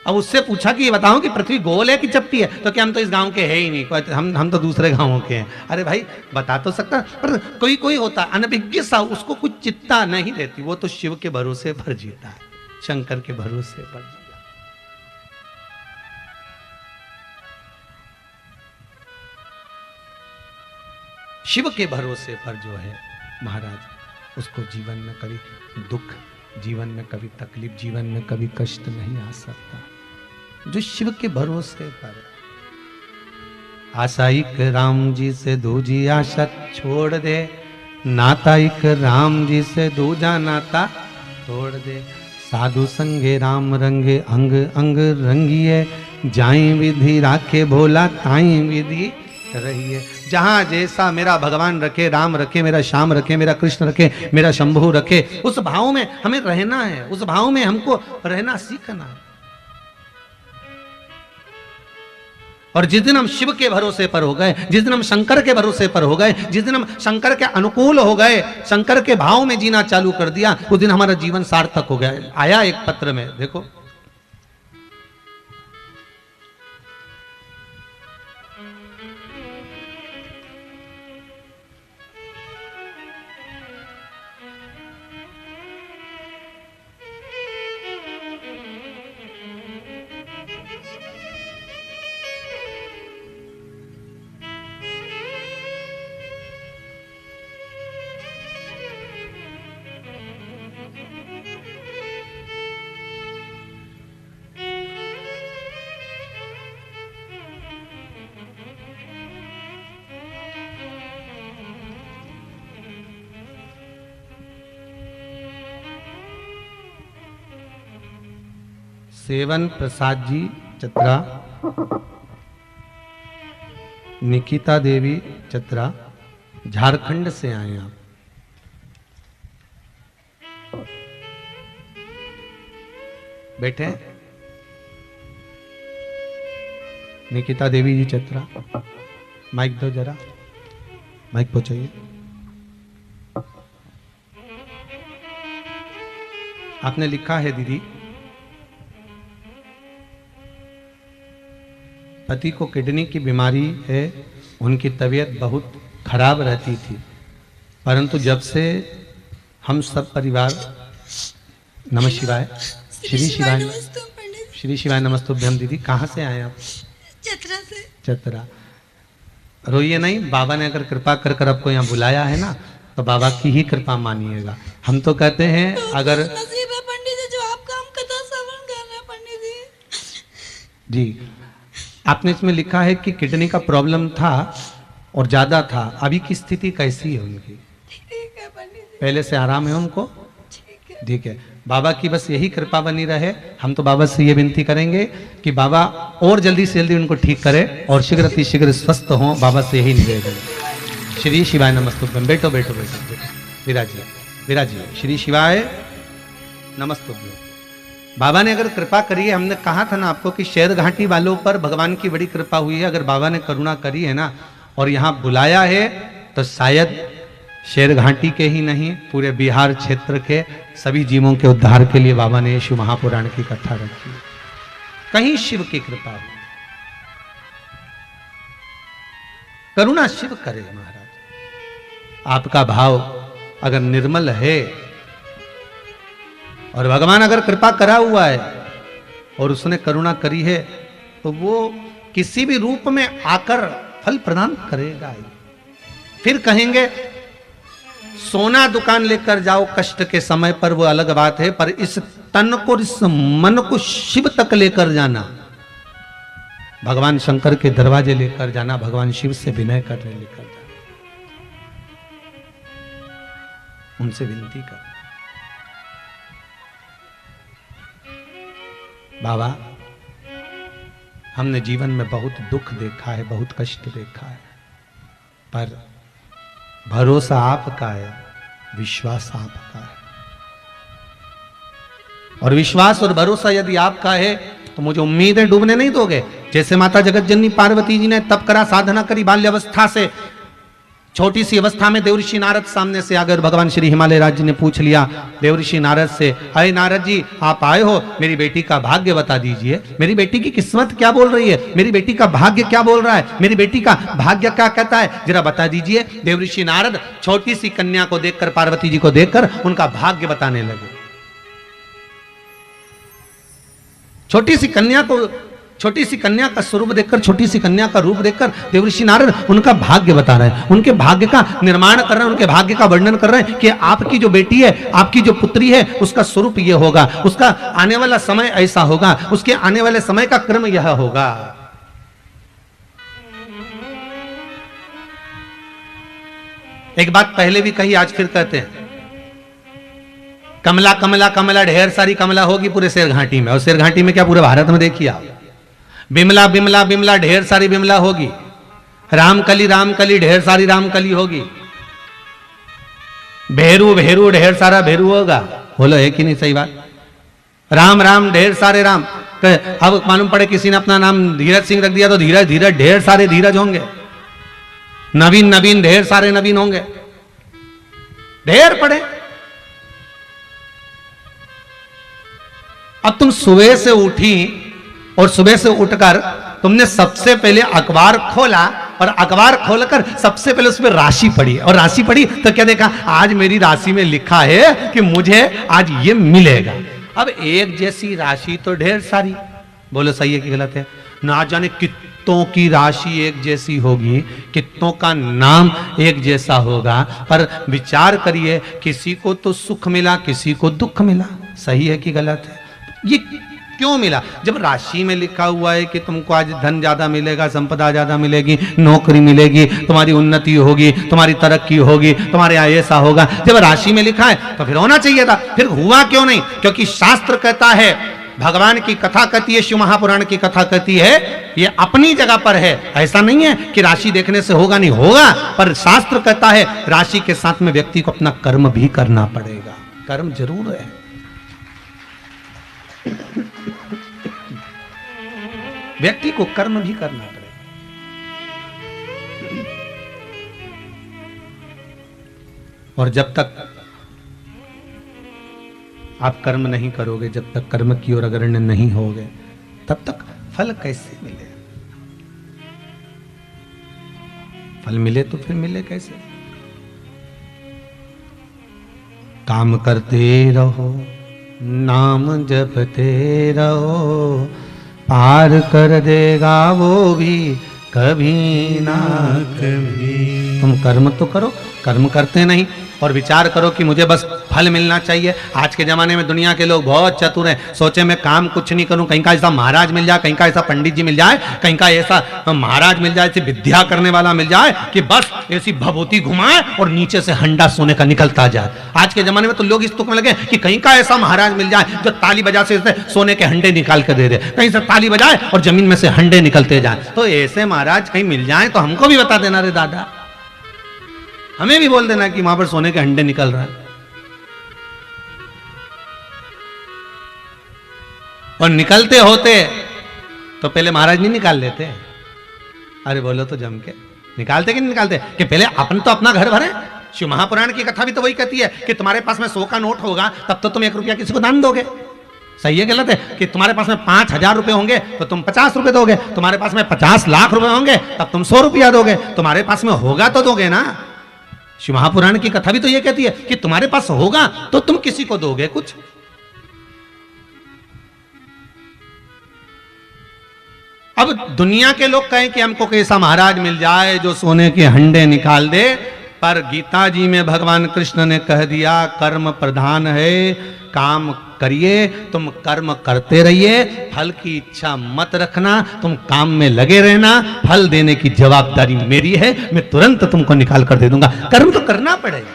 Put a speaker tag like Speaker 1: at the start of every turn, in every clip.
Speaker 1: अब उससे पूछा कि ये बताओ कि पृथ्वी गोल है कि चपटी है, तो क्या हम तो इस गांव के है ही नहीं, हम तो दूसरे गांवों के हैं। अरे भाई बता तो सकता, पर कोई कोई होता अनभिज्ञ सा, उसको कुछ चिंता नहीं रहती, वो तो शिव के भरोसे पर जीता है, शंकर के भरोसे पर जीता। शिव के भरोसे पर जो है महाराज, उसको जीवन में कभी दुख, जीवन में कभी तकलीफ, जीवन में कभी कष्ट नहीं आ सकता। जो शिव के भरोसे पर, आशाइक राम जी से दूजी आशा छोड़ दे, नाताइक राम जी से दूजा नाता तोड़ दे, साधु संगे राम रंगे अंग अंग रंगिए, जाई विधि राखे भोला ताई विधि रहिए। जहां जैसा मेरा भगवान रखे, राम रखे, मेरा श्याम रखे, मेरा कृष्ण रखे, मेरा शंभु रखे, उस भाव में हमें रहना है, उस भाव में हमको रहना सीखना है। और जिस दिन हम शिव के भरोसे पर हो गए, जिस दिन हम शंकर के भरोसे पर हो गए, जिस दिन हम शंकर के अनुकूल हो गए, शंकर के भाव में जीना चालू कर दिया, उस दिन हमारा जीवन सार्थक हो गया। आया एक पत्र में, देखो सेवन प्रसाद जी चतरा, निकिता देवी चतरा, झारखंड से आए आप। बैठे। निकिता देवी जी चतरा, माइक दो जरा, माइक पहुंचाइए। आपने लिखा है दीदी, पति को किडनी की बीमारी है, उनकी तबीयत बहुत खराब रहती थी, परंतु जब से हम सब परिवार, नमः शिवाय, श्री शिवाय, श्री शिवाय नमस्तुभ्यम। दीदी कहाँ से आए आप?
Speaker 2: चतरा से।
Speaker 1: चतरा। रोइए नहीं, बाबा ने अगर कृपा कर कर आपको यहाँ बुलाया है ना, तो बाबा की ही कृपा मानिएगा। हम तो कहते हैं अगर
Speaker 2: नसीब है पंडित जी जो आप काम कथा श्रवण कर रहे हैं पंडित जी।
Speaker 1: जी, आपने इसमें लिखा है कि किडनी का प्रॉब्लम था और ज्यादा था, अभी की स्थिति कैसी है उनकी?
Speaker 2: ठीक है पंडित जी।
Speaker 1: पहले से आराम है उनको?
Speaker 2: ठीक है।
Speaker 1: ठीक है, बाबा की बस यही कृपा बनी रहे। हम तो बाबा से ये विनती करेंगे कि बाबा और जल्दी से जल्दी उनको ठीक करे और शीघ्र अतिशीघ्र स्वस्थ हों, बाबा से यही निवेदन। श्री शिवाय नमस्तुभ्यम। बैठो बैठो बैठो, विराजिए विराजिए। श्री शिवाय नमस्तुभ्यम। बाबा ने अगर कृपा करी है, हमने कहा था ना आपको कि शेर घाटी वालों पर भगवान की बड़ी कृपा हुई है। अगर बाबा ने करुणा करी है ना और यहाँ बुलाया है, तो शायद शेर घाटी के ही नहीं, पूरे बिहार क्षेत्र के सभी जीवों के उद्धार के लिए बाबा ने शिव महापुराण की कथा रखी। कहीं शिव की कृपा हो, करुणा शिव करे महाराज। आपका भाव अगर निर्मल है और भगवान अगर कृपा करा हुआ है और उसने करुणा करी है, तो वो किसी भी रूप में आकर फल प्रदान करेगा ही। फिर कहेंगे सोना दुकान लेकर जाओ कष्ट के समय पर, वो अलग बात है, पर इस तन को, इस मन को शिव तक लेकर जाना, भगवान शंकर के दरवाजे लेकर जाना, भगवान शिव से विनय करने लेकर जाना, उनसे विनती कर, बाबा हमने जीवन में बहुत दुख देखा है, बहुत कष्ट देखा है, पर भरोसा आपका है, विश्वास आपका है। और विश्वास और भरोसा यदि आपका है तो मुझे उम्मीद है डूबने नहीं दोगे। जैसे माता जगत जननी पार्वती जी ने तप करा, साधना करी बाल्यावस्था से, छोटी सी अवस्था में देवऋषि नारद सामने से आकर भगवान श्री हिमालय राज जी ने पूछ लिया देवऋषि नारद से, अरे नारद जी आप आए हो, मेरी बेटी का भाग्य बता दीजिए, मेरी बेटी की किस्मत क्या बोल रही है, मेरी बेटी का भाग्य क्या बोल रहा है, मेरी बेटी का भाग्य क्या कहता है, जरा बता दीजिए। देवऋषि नारद छोटी सी कन्या को देखकर, पार्वती जी को देखकर उनका भाग्य बताने लगे। छोटी सी कन्या का स्वरूप देखकर, छोटी सी कन्या का रूप देखकर देवऋषि नारद उनका भाग्य बता रहे हैं, उनके भाग्य का निर्माण कर रहे हैं, उनके भाग्य का वर्णन कर रहे हैं कि आपकी जो बेटी है, आपकी जो पुत्री है, उसका स्वरूप यह होगा, उसका आने वाला समय ऐसा होगा, उसके आने वाले समय का क्रम यह होगा। एक बात पहले भी कही, आज फिर कहते हैं, कमला कमला कमला, ढेर सारी कमला होगी पूरे शेरघाटी में, और शेरघाटी में क्या पूरे भारत में देखिए आप। बिमला बिमला बिमला, ढेर सारी बिमला होगी। रामकली रामकली, ढेर सारी रामकली होगी। भेरू भेरू, ढेर सारा भेरू होगा। बोलो है कि नहीं सही बात? राम राम, ढेर सारे राम। अब मालूम पड़े किसी ने अपना नाम धीरज सिंह रख दिया तो धीरज धीरज, ढेर सारे धीरज होंगे। नवीन नवीन, ढेर सारे नवीन होंगे, ढेर पड़े। अब तुम सुबह से उठी और सुबह से उठकर तुमने सबसे पहले अखबार खोला और अखबार खोलकर सबसे पहले उसमें राशि पढ़ी, और राशि पढ़ी तो क्या देखा, आज मेरी राशि में लिखा है कि मुझे आज ये मिलेगा। अब एक जैसी राशि तो ढेर सारी, बोलो सही है कि गलत है? ना जाने कितनों की राशि एक जैसी होगी, कितनों का नाम एक जैसा होगा, पर विचार करिए, किसी को तो सुख मिला, किसी को दुख मिला। सही है कि गलत है? ये क्यों मिला? जब राशि में लिखा हुआ है कि तुमको आज धन ज्यादा मिलेगा, संपदा ज्यादा मिलेगी, नौकरी मिलेगी, तुम्हारी उन्नति होगी, तुम्हारी तरक्की होगी, तुम्हारे यहाँ ऐसा होगा, जब राशि में लिखा है तो फिर होना चाहिए था। फिर हुआ क्यों नहीं? क्योंकि शास्त्र कहता है, भगवान की कथा कहती है, शिव महापुराण की कथा कहती है, ये अपनी जगह पर है। ऐसा नहीं है कि राशि देखने से होगा, नहीं होगा, पर शास्त्र कहता है राशि के साथ में व्यक्ति को अपना कर्म भी करना पड़ेगा। कर्म जरूर है। व्यक्ति को कर्म भी करना पड़ेगा। और जब तक आप कर्म नहीं करोगे, जब तक कर्म की ओर अग्रण्य नहीं होगे, तब तक फल कैसे मिले? फल मिले तो फिर मिले कैसे? काम करते रहो, नाम जपते रहो, पार कर देगा वो भी कभी ना कभी। तुम कर्म तो करो, कर्म करते नहीं और विचार करो कि मुझे बस फल मिलना चाहिए। आज के जमाने में दुनिया के लोग बहुत चतुर हैं, सोचे मैं काम कुछ नहीं करूं, कहीं का ऐसा महाराज मिल जाए, कहीं का ऐसा पंडित जी मिल जाए, कहीं का ऐसा महाराज मिल जाए, ऐसी विद्या करने वाला मिल जाए कि बस ऐसी भभूति घुमाए और नीचे से हंडा सोने का निकलता जाए। आज के जमाने में तो लोग इस तुक में लगे कि कहीं का ऐसा महाराज मिल जाए जो ताली बजा से सोने के हंडे निकाल कर दे दे, कहीं से ताली बजाए और जमीन में से हंडे निकलते जाए। तो ऐसे महाराज कहीं मिल जाए तो हमको भी बता देना रे दादा, हमें भी बोल देना कि वहां पर सोने के हंडे निकल रहा है। और निकलते होते तो पहले महाराज नहीं निकाल लेते? अरे बोलो तो जम के, निकालते कि नहीं निकालते? कि पहले अपन तो अपना घर भरे। शिव महापुराण की कथा भी तो वही कहती है कि तुम्हारे पास में 100 का नोट होगा तब तो तुम 1 रुपया किसी को दान दोगे। सही है गलत है? कि तुम्हारे पास में 5,000 रुपए होंगे तो तुम 50 रुपए दोगे, तुम्हारे पास में 50 लाख रुपए होंगे तब तुम 100 रुपया दोगे, तुम्हारे पास में होगा तो दोगे ना। शिव महापुराण की कथा भी तो ये कहती है कि तुम्हारे पास होगा तो तुम किसी को दोगे कुछ। अब दुनिया के लोग कहें कि हमको कैसा महाराज मिल जाए जो सोने के हंडे निकाल दे, पर गीता जी में भगवान कृष्ण ने कह दिया कर्म प्रधान है, काम करिए, तुम कर्म करते रहिए, फल की इच्छा मत रखना, तुम काम में लगे रहना, फल देने की जवाबदारी मेरी है, मैं तुरंत तुमको निकाल कर दे दूंगा। कर्म तो करना पड़ेगा,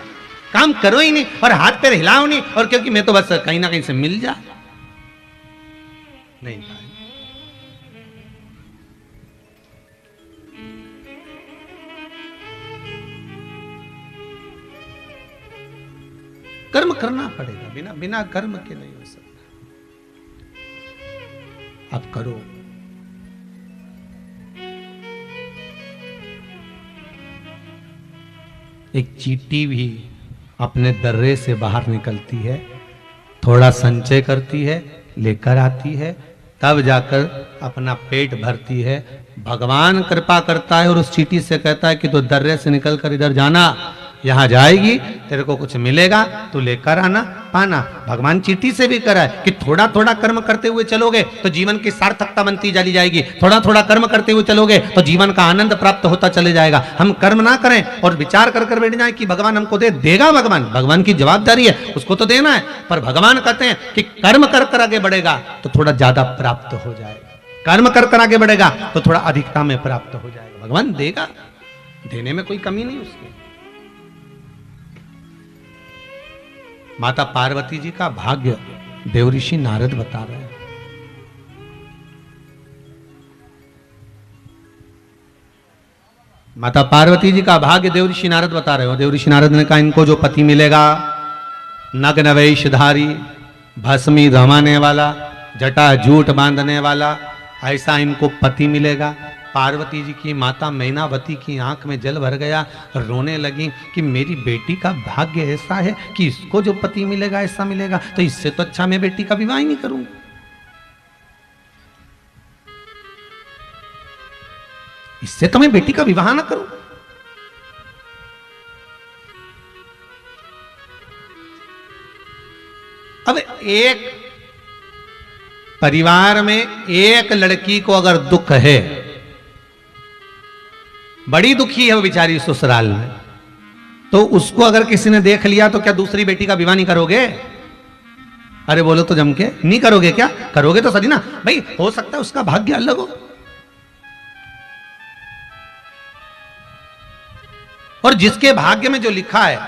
Speaker 1: काम करो ही नहीं और हाथ पैर हिलाओ नहीं, और क्योंकि मैं तो बस कहीं ना कहीं से मिल जा नहीं। कर्म करना पड़ेगा, बिना बिना कर्म के नहीं हो सकता। आप करो। एक चींटी भी अपने दर्रे से बाहर निकलती है, थोड़ा संचय करती है, लेकर आती है, तब जाकर अपना पेट भरती है। भगवान कृपा करता है और उस चींटी से कहता है कि तो दर्रे से निकलकर इधर जाना, यहां जाएगी, तेरे को कुछ मिलेगा, तू लेकर आना पाना। भगवान चींटी से भी करा है कि थोड़ा थोड़ा कर्म करते हुए चलोगे तो जीवन की सार्थकता बनती चली जाएगी, थोड़ा थोड़ा कर्म करते हुए चलोगे तो जीवन का आनंद प्राप्त होता चले जाएगा। हम कर्म ना करें और विचार कर कर बैठ जाए कि भगवान हमको दे देगा, भगवान की जवाबदारी है, उसको तो देना है। पर भगवान कहते हैं कि कर्म कर कर आगे बढ़ेगा तो थोड़ा ज्यादा प्राप्त हो जाएगा, कर्म कर कर आगे बढ़ेगा तो थोड़ा अधिकता में प्राप्त हो जाएगा। भगवान देगा, देने में कोई कमी नहीं उसकी। माता पार्वती जी का भाग्य देवऋषि नारद बता रहे हैं। माता पार्वती जी का भाग्य देवऋषि नारद बता रहे हो। देवऋषि नारद ने कहा इनको जो पति मिलेगा, नग्न वेशधारी, भस्मी रमाने वाला, जटा जूट बांधने वाला, ऐसा इनको पति मिलेगा। पार्वती जी की माता मैनावती की आंख में जल भर गया, रोने लगी कि मेरी बेटी का भाग्य ऐसा है कि इसको जो पति मिलेगा ऐसा मिलेगा, तो इससे तो अच्छा मैं बेटी का विवाह ही नहीं करूंगी। इससे तो मैं बेटी का विवाह ना करूं। अब एक परिवार में एक लड़की को अगर दुख है, बड़ी दुखी है वो बेचारी ससुराल में, तो उसको अगर किसी ने देख लिया तो क्या दूसरी बेटी का विवाह नहीं करोगे? अरे बोलो तो जम के, नहीं करोगे क्या? करोगे तो सही ना भाई, हो सकता है उसका भाग्य अलग हो। और जिसके भाग्य में जो लिखा है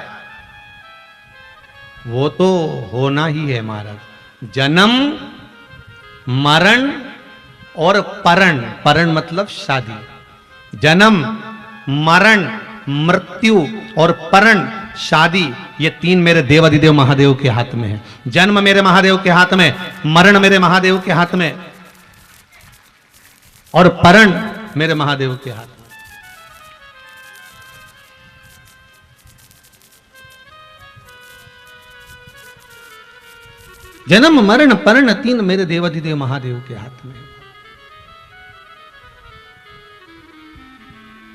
Speaker 1: वो तो होना ही है महाराज। जन्म, मरण और परण, परण मतलब शादी। जन्म, मरण, मृत्यु और परण, शादी, ये तीन मेरे देवाधिदेव महादेव के हाथ में है। जन्म मेरे महादेव के हाथ में, मरण मेरे महादेव के हाथ में और परण मेरे महादेव के हाथ में। जन्म, मरण, परण तीन मेरे देवाधिदेव महादेव के हाथ में।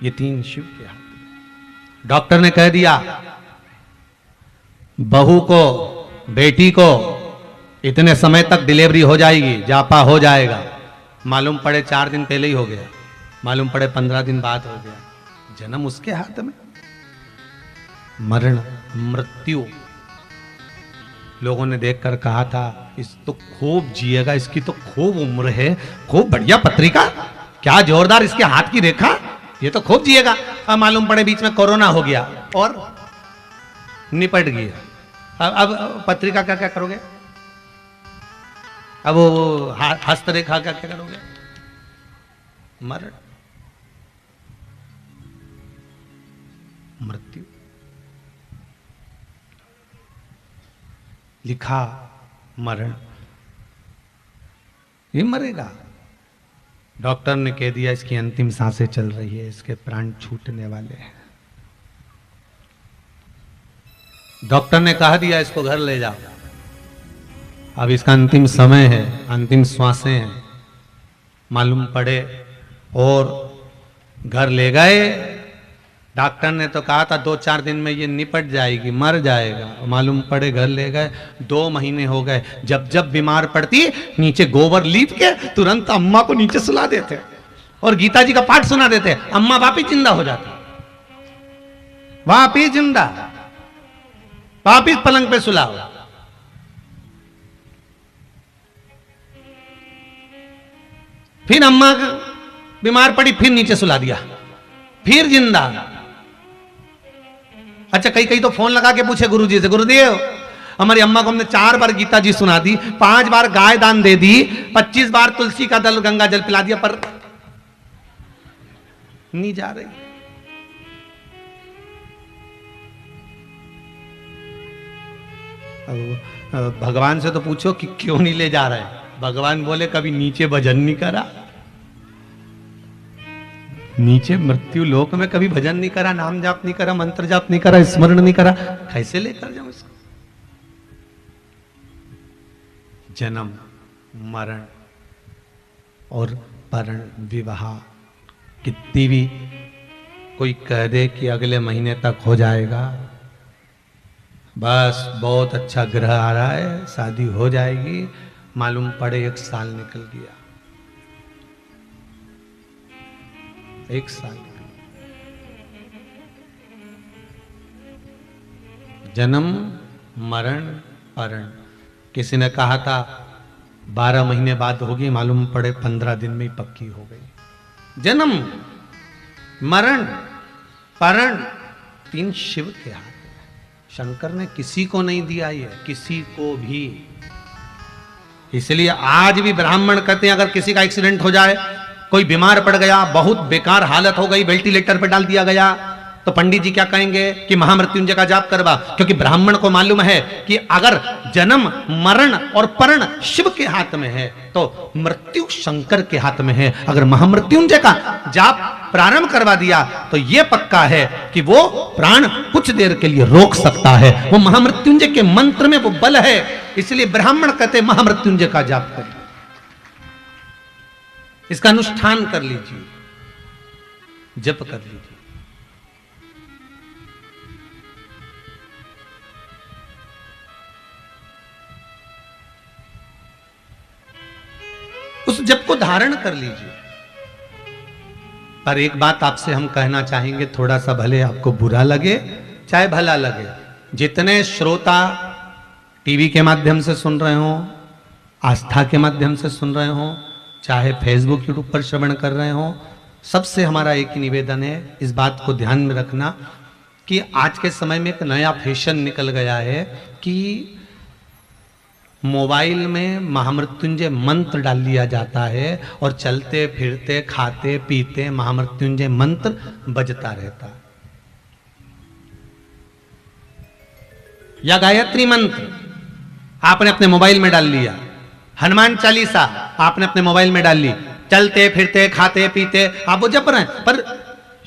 Speaker 1: ये तीन शिव के हाथ में। डॉक्टर ने कह दिया बहू को, बेटी को इतने समय तक डिलीवरी हो जाएगी, जापा हो जाएगा। मालूम पड़े 4 दिन पहले ही हो गया, मालूम पड़े 15 दिन बाद हो गया। जन्म उसके हाथ में, मरण, मृत्यु लोगों ने देखकर कहा था इस तो खूब जिएगा, इसकी तो खूब उम्र है, खूब बढ़िया पत्रिका, क्या जोरदार इसके हाथ की रेखा, ये तो खूब जिएगा। अब मालूम पड़े बीच में कोरोना हो गया और निपट गया। अब पत्रिका का क्या करोगे? अब वो हस्तरेखा का क्या करोगे? मरण, मृत्यु लिखा, मरण, ये मरेगा। डॉक्टर ने कह दिया इसकी अंतिम सांसें चल रही है, इसके प्राण छूटने वाले हैं। डॉक्टर ने कह दिया इसको घर ले जाओ, अब इसका अंतिम समय है, अंतिम श्वासें हैं। मालूम पड़े और घर ले गए। डॉक्टर ने तो कहा था 2-4 दिन में ये निपट जाएगी, मर जाएगा। मालूम पड़े घर ले गए, 2 महीने हो गए। जब जब बीमार पड़ती नीचे गोबर लीप के तुरंत अम्मा को नीचे सुला देते और गीता जी का पाठ सुना देते, अम्मा वापिस जिंदा हो जाती, वापिस जिंदा, वापिस पलंग पे सुलाओ। फिर अम्मा बीमार पड़ी, फिर नीचे सुला दिया, फिर जिंदा। अच्छा कई तो फोन लगा के पूछे गुरुजी से, गुरुदेव हमारी अम्मा को हमने 4 बार गीता जी सुना दी, 5 बार गाय दान दे दी, 25 बार तुलसी का दल गंगा जल पिला दिया, पर नहीं जा रही। अब भगवान से तो पूछो कि क्यों नहीं ले जा रहे। भगवान बोले कभी नीचे भजन नहीं करा, नीचे मृत्यु लोक में कभी भजन नहीं करा, नाम जाप नहीं करा, मंत्र जाप नहीं करा, स्मरण नहीं करा, कैसे लेकर जाऊं इसको? जन्म, मरण और परण, विवाह, कितनी भी कोई कह दे कि अगले महीने तक हो जाएगा, बस बहुत अच्छा ग्रह आ रहा है, शादी हो जाएगी, मालूम पड़े 1 साल निकल गया, 1 साल। जन्म, मरण, परण। किसी ने कहा था 12 महीने बाद होगी, मालूम पड़े 15 दिन में ही पक्की हो गई। जन्म, मरण, परण 3 शिव के हाथ में। शंकर ने किसी को नहीं दिया ये, किसी को भी। इसलिए आज भी ब्राह्मण कहते हैं अगर किसी का एक्सीडेंट हो जाए, कोई बीमार पड़ गया, बहुत बेकार हालत हो गई, वेंटिलेटर पे डाल दिया गया, तो पंडित जी क्या कहेंगे कि महामृत्युंजय का जाप करवा, क्योंकि ब्राह्मण को मालूम है कि अगर जन्म, मरण और परण शिव के हाथ में है तो मृत्यु शंकर के हाथ में है। अगर महामृत्युंजय का जाप प्रारंभ करवा दिया तो यह पक्का है कि वो प्राण कुछ देर के लिए रोक सकता है। वो महामृत्युंजय के मंत्र में वो बल है, इसलिए ब्राह्मण कहते महामृत्युंजय का जाप करिए, इसका अनुष्ठान कर लीजिए, जप कर लीजिए। उस जप को धारण कर लीजिए। पर एक बात आपसे हम कहना चाहेंगे, थोड़ा सा भले आपको बुरा लगे चाहे भला लगे, जितने श्रोता टीवी के माध्यम से सुन रहे हो, आस्था के माध्यम से सुन रहे हो, चाहे फेसबुक यूट्यूब पर श्रवण कर रहे हो, सबसे हमारा एक ही निवेदन है, इस बात को ध्यान में रखना कि आज के समय में एक नया फैशन निकल गया है कि मोबाइल में महामृत्युंजय मंत्र डाल लिया जाता है और चलते फिरते खाते पीते महामृत्युंजय मंत्र बजता रहता है। या गायत्री मंत्र आपने अपने मोबाइल में डाल लिया, हनुमान चालीसा आपने अपने मोबाइल में डाल ली, चलते फिरते खाते पीते आप वो जप रहे हैं। पर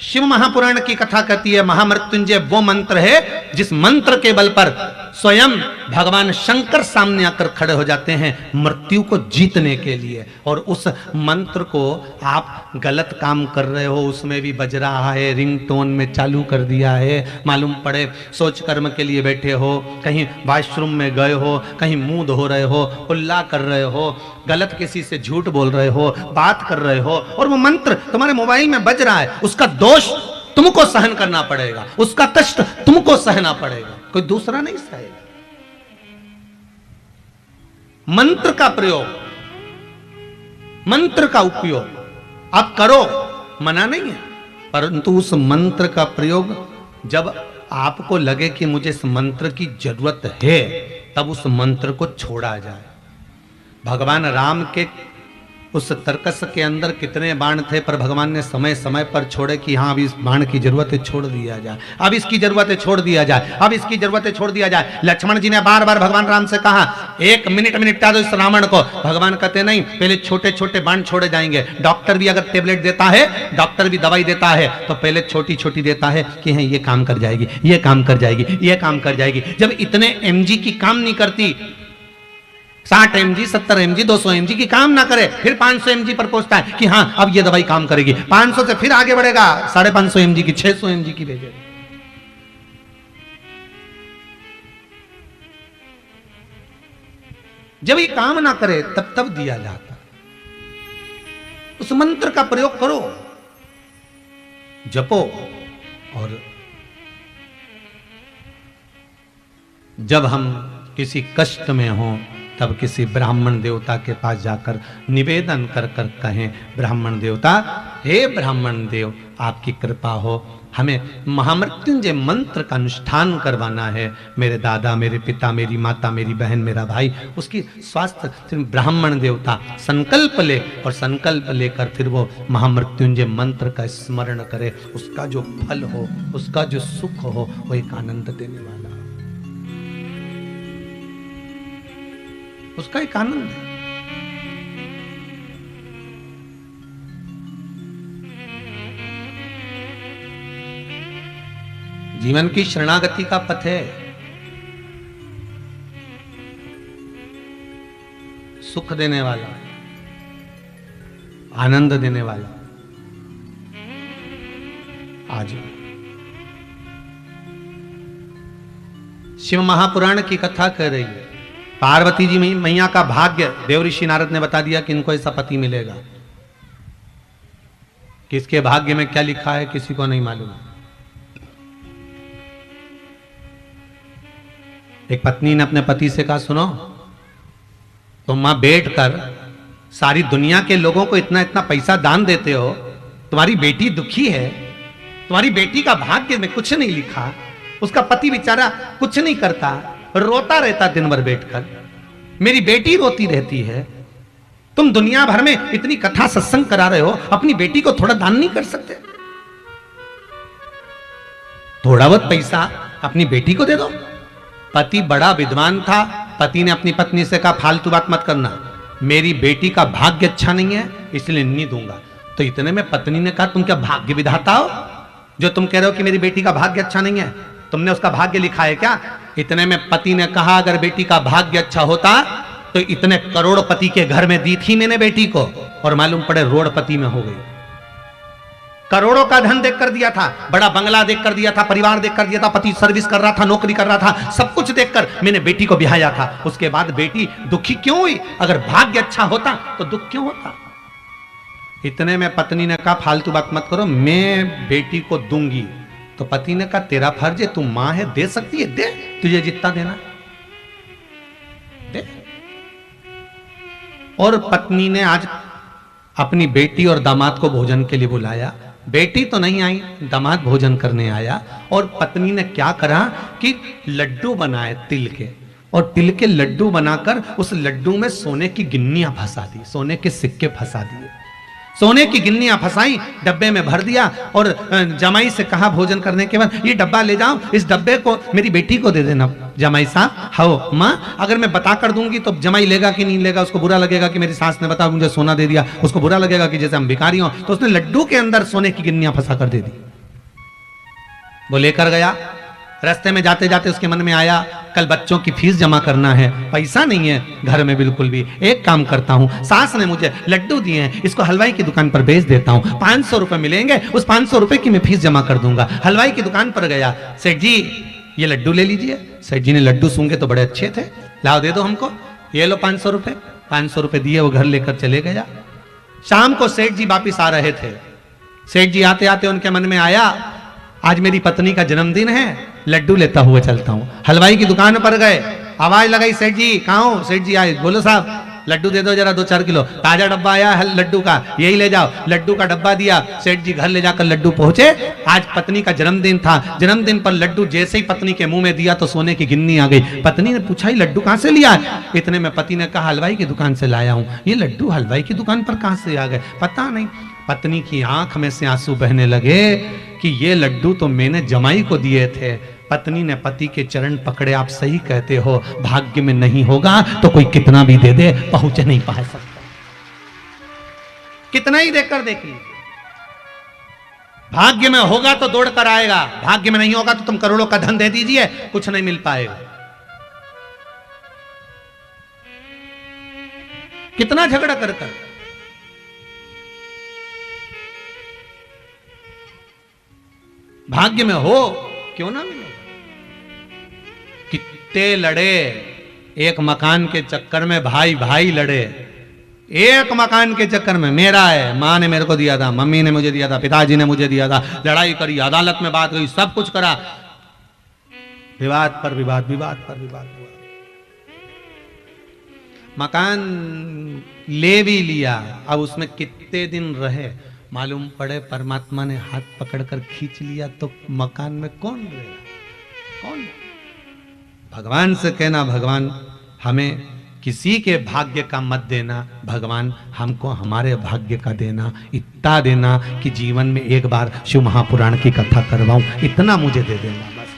Speaker 1: शिव महापुराण की कथा कहती है महामृत्युंजय वो मंत्र है जिस मंत्र के बल पर स्वयं भगवान शंकर सामने आकर खड़े हो जाते हैं मृत्यु को जीतने के लिए। और उस मंत्र को आप गलत काम कर रहे हो, उसमें भी बज रहा है, रिंगटोन में चालू कर दिया है, मालूम पड़े सोच कर्म के लिए बैठे हो, कहीं वॉशरूम में गए हो, कहीं मुंह धो रहे हो, उल्ला कर रहे हो, गलत किसी से झूठ बोल रहे हो, बात कर रहे हो और वो मंत्र तुम्हारे मोबाइल में बज रहा है, उसका दोष तुमको सहन करना पड़ेगा, उसका कष्ट तुमको सहना पड़ेगा, कोई दूसरा नहीं सहेगा। मंत्र का प्रयोग, मंत्र का उपयोग आप करो, मना नहीं है, परंतु उस मंत्र का प्रयोग जब आपको लगे कि मुझे इस मंत्र की जरूरत है तब उस मंत्र को छोड़ा जाए। भगवान राम के उस तर्कस के अंदर कितने बाण थे, पर भगवान ने समय समय पर छोड़े कि हाँ अब इस बाण की जरूरत है छोड़ दिया जाए, अब इसकी जरूरत है छोड़ दिया जाए, अब इसकी जरूरत है छोड़ दिया जाए। लक्ष्मण जी ने बार बार भगवान राम से कहा 1 मिनट में निपटा दो इस रावण को, भगवान कहते नहीं पहले छोटे छोटे बाण छोड़े जाएंगे। डॉक्टर भी अगर टेबलेट देता है, डॉक्टर भी दवाई देता है तो पहले छोटी छोटी देता है कि हाँ ये काम कर जाएगी, ये काम कर जाएगी, ये काम कर जाएगी। जब इतने mg की काम नहीं करती, 60 mg 70 mg 200 mg की काम ना करे, फिर 500 mg पर पहुंचता है कि हाँ अब ये दवाई काम करेगी, 500 से फिर आगे बढ़ेगा 550 mg की, 600 mg की भेजेगा। जब ये काम ना करे तब दिया जाता। उस मंत्र का प्रयोग करो, जपो, और जब हम किसी कष्ट में हों तब किसी ब्राह्मण देवता के पास जाकर निवेदन कर कर कहें ब्राह्मण देवता, हे ब्राह्मण देव आपकी कृपा हो, हमें महामृत्युंजय मंत्र का अनुष्ठान करवाना है, मेरे दादा, मेरे पिता, मेरी माता, मेरी बहन, मेरा भाई, उसकी स्वास्थ्य। ब्राह्मण देवता संकल्प ले और संकल्प लेकर फिर वो महामृत्युंजय मंत्र का स्मरण करे, उसका जो फल हो, उसका जो सुख हो, वो एक आनंद देने वाला, उसका एक आनंद है। जीवन की शरणागति का पथ है, सुख देने वाला, आनंद देने वाला। आज शिव महापुराण की कथा कह रही है, पार्वती जी मैया का भाग्य देवऋषि नारद ने बता दिया कि इनको ऐसा पति मिलेगा। किसके भाग्य में क्या लिखा है किसी को नहीं मालूम। एक पत्नी ने अपने पति से कहा, सुनो तुम मां बैठकर सारी दुनिया के लोगों को इतना इतना पैसा दान देते हो, तुम्हारी बेटी दुखी है, तुम्हारी बेटी का भाग्य में कुछ नहीं लिखा, उसका पति बेचारा कुछ नहीं करता, रोता रहता दिन भर बैठकर, मेरी बेटी रोती रहती है, तुम दुनिया भर में इतनी कथा सत्संग करा रहे हो, अपनी बेटी को थोड़ा दान नहीं कर सकते? थोड़ा बहुत पैसा अपनी बेटी को दे दो। पति बड़ा विद्वान था, पति ने अपनी पत्नी से कहा फालतू बात मत करना, मेरी बेटी का भाग्य अच्छा नहीं है इसलिए नहीं दूंगा। तो इतने में पत्नी ने कहा, तुम क्या भाग्य विधाता हो जो तुम कह रहे हो कि मेरी बेटी का भाग्य अच्छा नहीं है? तुमने उसका भाग्य लिखा है क्या? इतने में पति ने कहा, अगर बेटी का भाग्य अच्छा होता तो इतने करोड़पति के घर में दी थी मैंने बेटी को, और मालूम पड़े रोड़पति में हो गई। करोड़ों का धन देख कर दिया था, बड़ा बंगला देख कर दिया था, परिवार देख कर दिया था, पति सर्विस कर रहा था, नौकरी कर रहा था, सब कुछ देखकर मैंने बेटी को ब्याया था। उसके बाद बेटी दुखी क्यों हुई? अगर भाग्य अच्छा होता तो दुख क्यों होता? इतने में पत्नी ने कहा फालतू बात मत करो, मैं बेटी को दूंगी। तो पति ने कहा तेरा फर्ज है, तू मां है, दे सकती है, दे, तुझे जितना देना दे। और पत्नी ने आज अपनी बेटी और दामाद को भोजन के लिए बुलाया। बेटी तो नहीं आई, दामाद भोजन करने आया। और पत्नी ने क्या करा कि लड्डू बनाए तिल के, और तिल के लड्डू बनाकर उस लड्डू में सोने की गिन्नियां फंसा दी, सोने के सिक्के फंसा दिए, सोने की गिन्नियां फंसाई, डब्बे में भर दिया। और जमाई से कहा भोजन करने के बाद, ये डब्बा ले जाओ, इस डब्बे को मेरी बेटी को दे देना। जमाई साहब, हाओ माँ, अगर मैं बता कर दूंगी तो जमाई लेगा कि नहीं लेगा? उसको बुरा लगेगा कि मेरी सास ने बता मुझे सोना दे दिया, उसको बुरा लगेगा कि जैसे हम भिखारी हों। तो उसने लड्डू के अंदर सोने की गिन्नियां फंसा कर दे दी। वो लेकर गया, रास्ते में जाते जाते उसके मन में आया कल बच्चों की फीस जमा करना है, पैसा नहीं है घर में बिल्कुल भी। एक काम करता हूँ, सास ने मुझे लड्डू दिए हैं, इसको हलवाई की दुकान पर बेच देता हूँ, 500 रुपए मिलेंगे, उस 500 रुपए की मैं फीस जमा कर दूंगा। हलवाई की दुकान पर गया, सेठ जी ये लड्डू ले लीजिए। सेठ जी ने लड्डू सूंघे तो बड़े अच्छे थे, लाओ दे दो हमको, ये लो 500 रुपए। 500 रुपए दिए, वो घर लेकर चले गया। शाम को सेठ जी वापिस आ रहे थे। सेठ जी आते आते उनके मन में आया, आज मेरी पत्नी का जन्मदिन है, लड्डू लेता हुआ चलता हूं। हलवाई की दुकान पर गए, आवाज लगाई, सेठ जी कहाँ हो? सेठ जी आए, बोलो साहब लड्डू दे दो जरा 2-4 किलो, ताजा डब्बा आया है लड्डू का, यही ले जाओ। लड्डू का डब्बा दिया, सेठ जी घर ले जाकर लड्डू पहुंचे। आज पत्नी का जन्मदिन था, जन्मदिन पर लड्डू जैसे ही पत्नी के मुंह में दिया तो सोने की गिन्नी आ गई। पत्नी ने पूछा ये लड्डू कहां से लिया है? इतने में पति ने कहा हलवाई की दुकान से लाया हूं। ये लड्डू हलवाई की दुकान पर कहां से आ गए? पता नहीं। पत्नी की आंख में से आंसू बहने लगे कि ये लड्डू तो मैंने जमाई को दिए थे। पत्नी ने पति के चरण पकड़े, आप सही कहते हो, भाग्य में नहीं होगा तो कोई कितना भी दे दे पहुंच नहीं पा सकता। कितना ही देकर देख लीजिए, भाग्य में होगा तो दौड़ कर आएगा, भाग्य में नहीं होगा तो तुम करोड़ों का धन दे दीजिए, कुछ नहीं मिल पाएगा। कितना झगड़ा कर कर भाग्य में हो क्यों ना मिले। कितने लड़े एक मकान के चक्कर में, भाई भाई लड़े एक मकान के चक्कर में। मेरा है, मां ने मेरे को दिया था, मम्मी ने मुझे दिया था, पिताजी ने मुझे दिया था, लड़ाई करी, अदालत में बात हुई, सब कुछ करा, विवाद पर विवाद, विवाद पर विवाद हुआ। मकान ले भी लिया, अब उसमें कितने दिन रहे मालूम पड़े परमात्मा ने हाथ पकड़कर खींच लिया तो मकान में कौन रहेगा? कौन? भगवान से कहना, भगवान हमें किसी के भाग्य का मत देना, भगवान हमको हमारे भाग्य का देना, इतना देना कि जीवन में एक बार शिव महापुराण की कथा करवाऊं, इतना मुझे दे देना बस।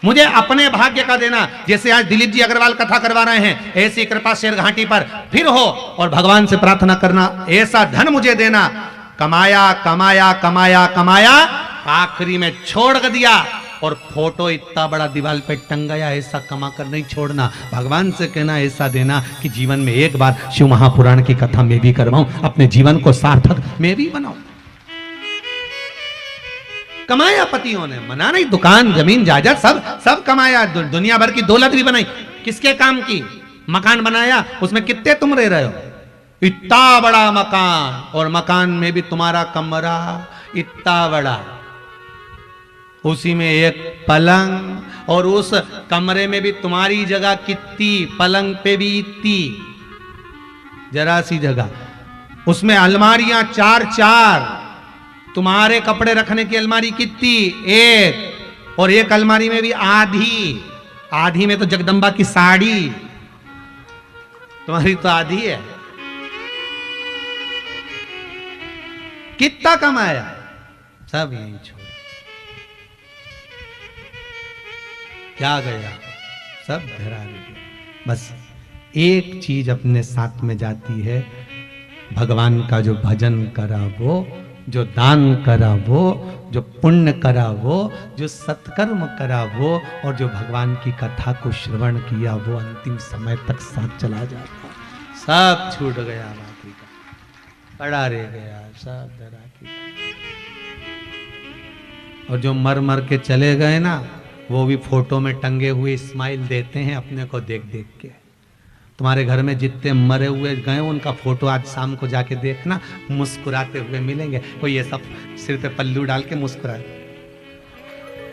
Speaker 1: मुझे अपने भाग्य का देना, जैसे आज दिलीप जी अग्रवाल कथा करवा रहे हैं, ऐसी कृपा शेर घाटी पर फिर हो। और भगवान से प्रार्थना करना ऐसा धन मुझे देना, कमाया कमाया कमाया कमाया, आखिरी में छोड़ दिया और फोटो इतना बड़ा दीवार पे टंग गया, ऐसा कमा कर नहीं छोड़ना। भगवान से कहना ऐसा देना कि जीवन में एक बार शिव महापुराण की कथा मैं भी करवाऊं, अपने जीवन को सार्थक मैं भी बनाऊं। कमाया पतियों ने, मना नहीं, दुकान जमीन जायदाद सब कमाया, दुनिया भर की दौलत भी बनाई। किसके काम की? मकान बनाया, उसमें कितने तुम रह रहे हो? इतना बड़ा मकान, और मकान में भी तुम्हारा कमरा इतना बड़ा, उसी में एक पलंग, और उस कमरे में भी तुम्हारी जगह कितनी, पलंग पे भी इतनी जरा सी जगह, उसमें अलमारियां 4-4, तुम्हारे कपड़े रखने की अलमारी कितनी, एक, और एक अलमारी में भी आधी में तो जगदम्बा की साड़ी, तुम्हारी तो आधी है। कितना कमाया, सब यहीं छोड़, क्या गया, सब धरा गया। बस एक चीज अपने साथ में जाती है, भगवान का जो भजन करा वो, जो दान करा वो, जो पुण्य करा वो, जो सत्कर्म करा वो, और जो भगवान की कथा को श्रवण किया वो अंतिम समय तक साथ चला जाता। सब छूट गया, बाकी का पड़ा रह गया, सब धरा की। और जो मर मर के चले गए ना, वो भी फोटो में टंगे हुए स्माइल देते हैं अपने को देख देख के। तुम्हारे घर में जितने मरे हुए गए उनका फोटो आज शाम को जाके देखना, मुस्कुराते हुए मिलेंगे। कोई ये सब सिर पे पल्लू डाल के मुस्कुराए,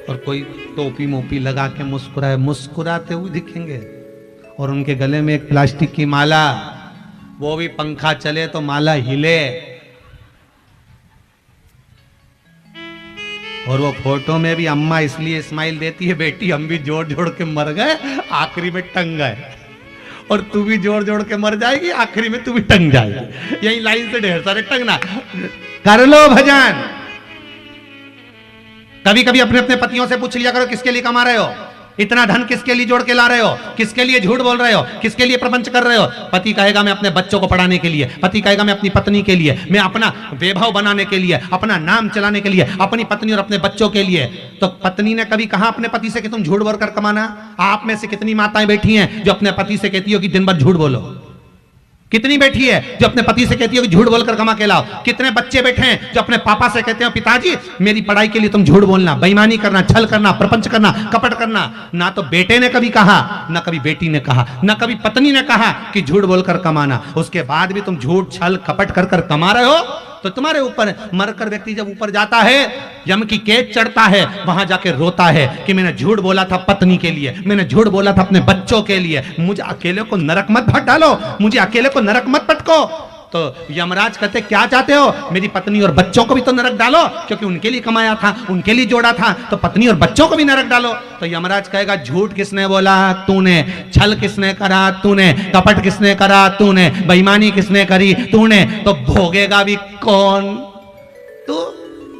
Speaker 1: और कोई टोपी मोपी लगा के मुस्कुराए, मुस्कुराते हुए दिखेंगे। और उनके गले में एक प्लास्टिक की माला, वो भी पंखा चले तो माला हिले। और वो फोटो में भी अम्मा इसलिए स्माइल देती है, बेटी हम भी जोड़ जोड़ के मर गए, आखिरी में टंग गए, और तू भी जोड़ जोड़ के मर जाएगी, आखिरी में तू भी टंग जाएगी। यही लाइन से ढेर सारे टंगना। कर लो भजन। कभी कभी अपने अपने पतियों से पूछ लिया करो, किसके लिए कमा रहे हो? इतना धन किसके लिए जोड़ के ला रहे हो? किसके लिए झूठ बोल रहे हो? किसके लिए प्रपंच कर रहे हो? पति कहेगा मैं अपने बच्चों को पढ़ाने के लिए, पति कहेगा मैं अपनी पत्नी के लिए, मैं अपना वैभव बनाने के लिए, अपना नाम चलाने के लिए, अपनी पत्नी और अपने बच्चों के लिए। तो पत्नी ने कभी कहा अपने पति से कि तुम झूठ बोल कर कमाना? आप में से कितनी माताएं बैठी हैं जो अपने पति से कहती हो कि दिन भर झूठ बोलो? कितनी बैठी है जो अपने पति से कहती हो कि झूठ बोलकर कमा के लाओ? कितने बच्चे बैठे हैं जो अपने पापा से कहते हो पिताजी मेरी पढ़ाई के लिए तुम झूठ बोलना, बेईमानी करना, छल करना, प्रपंच करना, कपट करना? ना तो बेटे ने कभी कहा, ना कभी बेटी ने कहा, ना कभी पत्नी ने कहा कि झूठ बोलकर कमाना। उसके बाद भी तुम झूठ छल कपट कर कर कमा रहे हो। तो तुम्हारे ऊपर मरकर व्यक्ति जब ऊपर जाता है, यम की कैद चढ़ता है, वहां जाके रोता है कि मैंने झूठ बोला था पत्नी के लिए, मैंने झूठ बोला था अपने बच्चों के लिए, मुझे अकेले को नरक मत भट डालो, मुझे अकेले को नरक मत पटको। तो यमराज कहते क्या चाहते हो? मेरी पत्नी और बच्चों को भी तो नरक डालो, क्योंकि उनके लिए कमाया था, उनके लिए जोड़ा था, तो पत्नी और बच्चों को भी नरक डालो। तो यमराज कहेगा झूठ किसने बोला? तूने। छल किसने करा? तूने। कपट किसने करा? तूने। बेईमानी किसने करी? तूने। तो भोगेगा भी कौन? तू।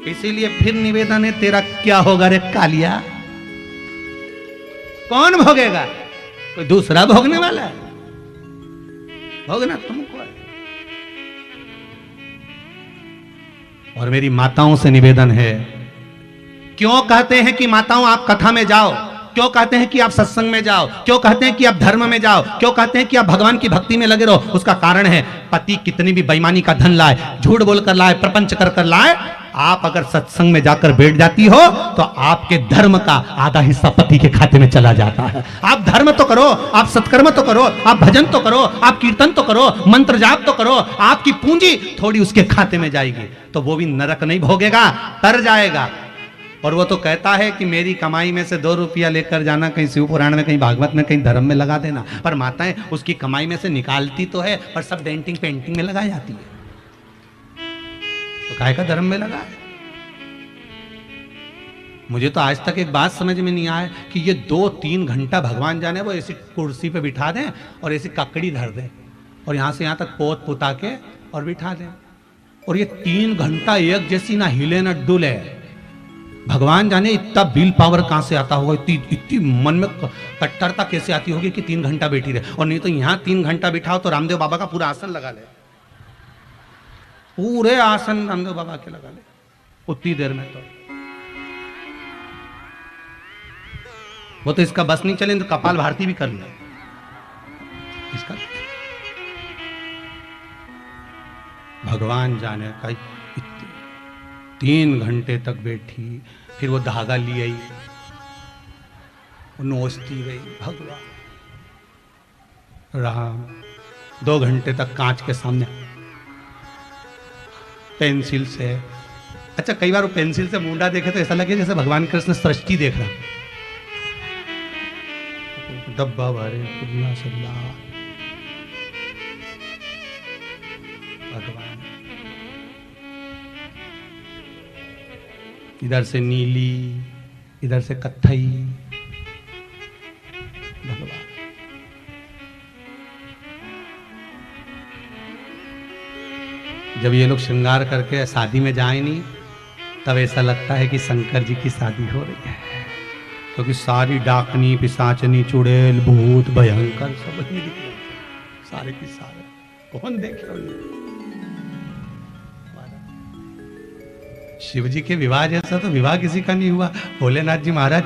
Speaker 1: इसीलिए फिर निवेदन है, तेरा क्या होगा रे कालिया? कौन भोगेगा? कोई दूसरा भोगने वाला है? भोगना तुमको है। और मेरी माताओं से निवेदन है, क्यों कहते हैं कि माताओं आप कथा में जाओ? क्यों कहते हैं कि आप सत्संग में जाओ? क्यों कहते हैं कि आप धर्म में जाओ? क्यों कहते हैं कि आप भगवान की भक्ति में लगे रहो? उसका कारण है, पति कितनी भी बेईमानी का धन लाए, झूठ बोलकर लाए, प्रपंच कर कर लाए, आप अगर सत्संग में जाकर बैठ जाती हो तो आपके धर्म का आधा हिस्सा पति के खाते में चला जाता है। आप धर्म तो करो, आप सत्कर्म तो करो, आप भजन तो करो, आप कीर्तन तो करो, मंत्र जाप तो करो, आपकी पूंजी थोड़ी उसके खाते में जाएगी, तो वो भी नरक नहीं भोगेगा, तर जाएगा। और वो तो कहता है कि मेरी कमाई में से 2 रुपया लेकर जाना, कहीं शिव पुराण में, कहीं भागवत में, कहीं धर्म में लगा देना। पर माताएं उसकी कमाई में से निकालती तो है, पर सब डेंटिंग पेंटिंग में लगा जाती है। तो काहे का धर्म में लगा है? मुझे तो आज तक एक बात समझ में नहीं आया कि ये 2-3 घंटा भगवान जाने वो ऐसी कुर्सी पे बिठा दें और ऐसी ककड़ी धर दें और यहां से यहां तक पोत पुता के और बिठा दें, और ये 3 घंटा एक जैसी ना हिले ना डुले। भगवान जाने इतना विल पावर कहां से आता होगा, इतनी मन में कट्टरता कैसे आती होगी कि 3 घंटा बैठी रहे। और नहीं तो यहां 3 घंटा बिठाओ तो रामदेव बाबा का पूरा आसन लगा ले, पूरे आसन रामदेव बाबा के लगा ले उतनी देर में। तो वो तो इसका बस नहीं चले तो कपाल भारती भी कर ले इसका। भगवान जाने का 3 घंटे तक बैठी, फिर वो धागा ले आई, नोचती रही, भगवान राम। 2 घंटे तक कांच के सामने पेंसिल से, अच्छा कई बार वो पेंसिल से मुंडा देखे तो ऐसा लगे जैसे भगवान कृष्ण सृष्टि देख रहा, डब्बा भरे खुला सल्ला भगवान। इधर से नीली, इधर से कत्थई, भगवान। जब ये लोग श्रृंगार करके शादी में जाए नहीं, तब ऐसा लगता है कि शंकर जी की शादी हो रही है, क्योंकि सारी डाकनी, पिशाचनी, चुड़ैल, भूत, भयंकर सब ही दिख रहे, सारे की सारे। कौन देखे उन्हें? शिव जी के विवाह जैसा तो विवाह किसी का नहीं हुआ। भोलेनाथ जी महाराज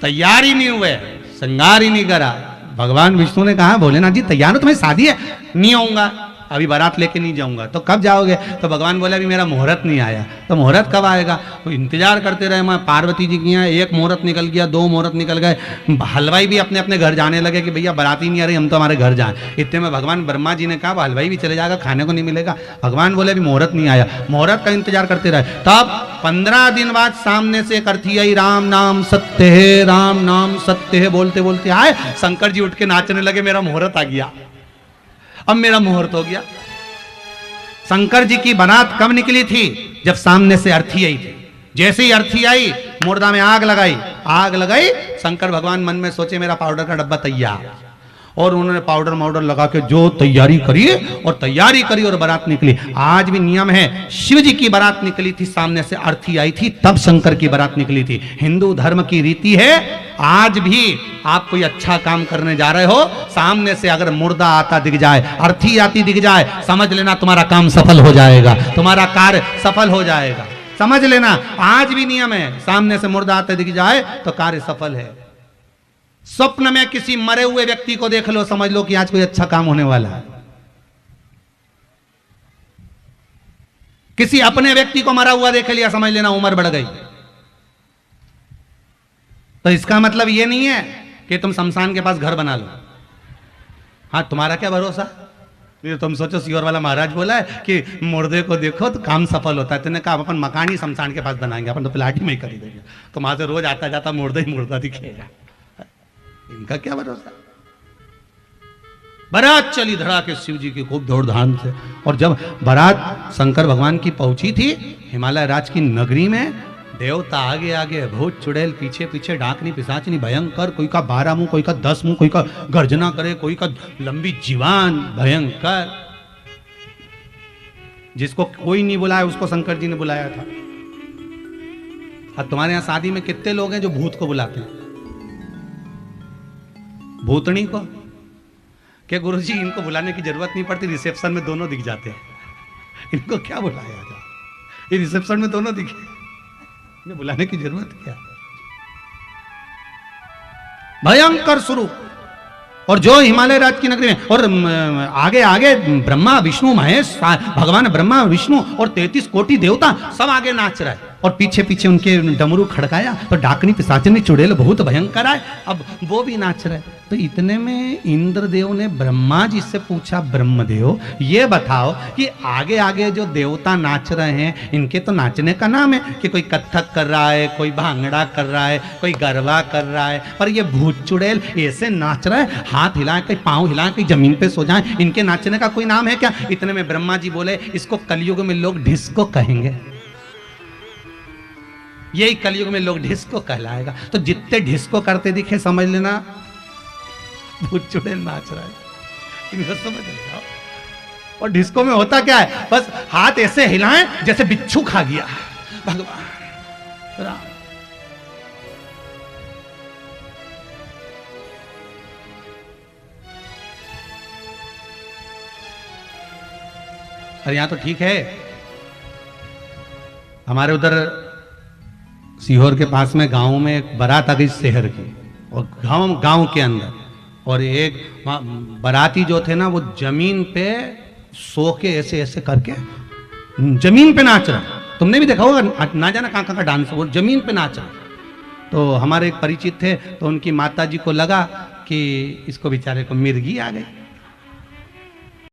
Speaker 1: तैयार ही नहीं हुए, श्रृंगार ही नहीं करा। भगवान विष्णु ने कहा भोलेनाथ जी तैयार हो, तुम्हें शादी है? नहीं आऊंगा, अभी बारात लेके नहीं जाऊंगा। तो कब जाओगे? तो भगवान बोले अभी मेरा मुहूर्त नहीं आया। तो मुहूर्त कब आएगा? तो इंतजार करते रहे। मैं पार्वती जी की यहाँ 1 मुहूर्त निकल गया, 2 मुहूर्त निकल गए, हलवाई भी अपने अपने घर जाने लगे कि भैया बाराती नहीं आ रही, हम तो हमारे घर जाएं। इतने में भगवान ब्रह्मा जी ने कहा हलवाई भी चले जाएगा, खाने को नहीं मिलेगा। भगवान बोले अभी मुहूर्त नहीं आया, मुहूर्त का इंतजार करते रहे। तब 15 दिन बाद सामने से एक अर्थी आई, राम नाम सत्य है, राम नाम सत्य है बोलते बोलते आए। शंकर जी उठ के नाचने लगे, मेरा मुहूर्त आ गया, अब मेरा मुहूर्त हो गया। शंकर जी की बारात कब निकली थी? जब सामने से अर्थी आई थी। जैसे ही अर्थी आई, मुर्दा में आग लगाई, आग लगाई। शंकर भगवान मन में सोचे मेरा पाउडर का डब्बा तैयार, और उन्होंने पाउडर माउडर लगा के जो तैयारी करी और बारात निकली। आज भी नियम है, शिव जी की बारात निकली थी, सामने से अर्थी आई थी, तब शंकर की बारात निकली थी। हिंदू धर्म की रीति है, आज भी आप कोई अच्छा काम करने जा रहे हो, सामने से अगर मुर्दा आता दिख जाए, अर्थी आती दिख जाए, समझ लेना तुम्हारा काम सफल हो जाएगा, तुम्हारा कार्य सफल हो जाएगा। समझ लेना, आज भी नियम है, सामने से मुर्दा आते दिख जाए तो कार्य सफल है। स्वप्न में किसी मरे हुए व्यक्ति को देख लो, समझ लो कि आज कोई अच्छा काम होने वाला है। किसी अपने व्यक्ति को मरा हुआ देख लिया, समझ लेना उम्र बढ़ गई। तो इसका मतलब यह नहीं है कि तुम शमशान के पास घर बना लो। हाँ, तुम्हारा क्या भरोसा? तुम सोचो सियोर वाला महाराज बोला है कि मुर्दे को देखो तो काम सफल होता है। तुमने कहा अपन मकान ही शमशान के पास बनाएंगे, अपन तो प्लाट ही में ही खरीदेंगे, तो वहां से रोज आता जाता मुर्दा ही मुर्दा दिखेगा। इनका क्या भरोसा? बारात चली धड़ाके शिव जी की खूब दौड़ धाम से। और जब बारात शंकर भगवान की पहुंची थी हिमालय राज की नगरी में, देवता आगे आगे, भूत चुड़ैल पीछे पीछे, डाकनी पिशाचनी भयंकर, कोई का 12 मुंह, कोई का 10 मुंह, कोई का गर्जना करे, कोई का लंबी जीवान भयंकर। जिसको कोई नहीं बुलाया उसको शंकर जी ने बुलाया था। अब तुम्हारे यहां शादी में कितने लोग हैं जो भूत को बुलाते हैं? भूतनी को क्या गुरुजी इनको बुलाने की जरूरत नहीं पड़ती, रिसेप्शन में दोनों दिख जाते हैं। इनको क्या बुलाया था? ये रिसेप्शन में दोनों दिखे, इन्हें बुलाने की जरूरत क्या? भयंकर स्वरूप। और जो हिमालय राज की नगरी में, और आगे आगे ब्रह्मा विष्णु महेश, भगवान ब्रह्मा विष्णु और 33 कोटि देवता सब आगे नाच रहा है, और पीछे पीछे उनके डमरू खड़काया तो डाकनी पिशाचनी चुड़ैल बहुत भयंकर आए, अब वो भी नाच रहे। तो इतने में इंद्रदेव ने ब्रह्मा जी से पूछा, ब्रह्मदेव ये बताओ कि आगे आगे जो देवता नाच रहे हैं, इनके तो नाचने का नाम है कि कोई कथक कर रहा है, कोई भांगड़ा कर रहा है, कोई गरबा कर रहा है, पर ये भूत चुड़ैल ऐसे नाच रहा है, हाथ हिलाए, कहीं पाँव हिलाए, कहीं जमीन पे सो जाए, इनके नाचने का कोई नाम है क्या? इतने में ब्रह्मा जी बोले, इसको कलयुग में लोग डिस्को कहेंगे, यही कलयुग में लोग डिस्को कहलाएगा। तो जितने डिस्को करते दिखे समझ लेना भूत चुड़ैल नाच रहा है, इनको समझ जाओ। और डिस्को में होता क्या है? बस हाथ ऐसे हिलाएं जैसे बिच्छू खा गया। भगवान राम, अरे यहां तो ठीक है, हमारे उधर सीहोर के पास में गांव में एक बारात आ गई शहर की, और गांव के अंदर। और एक बाराती जो थे ना वो जमीन पे सो के ऐसे ऐसे करके जमीन पे नाच रहा। तुमने भी देखा होगा, ना जाना कहाँ का डांस, वो जमीन पे नाच रहा। तो हमारे एक परिचित थे, तो उनकी माता जी को लगा कि इसको बेचारे को मिर्गी आ गई।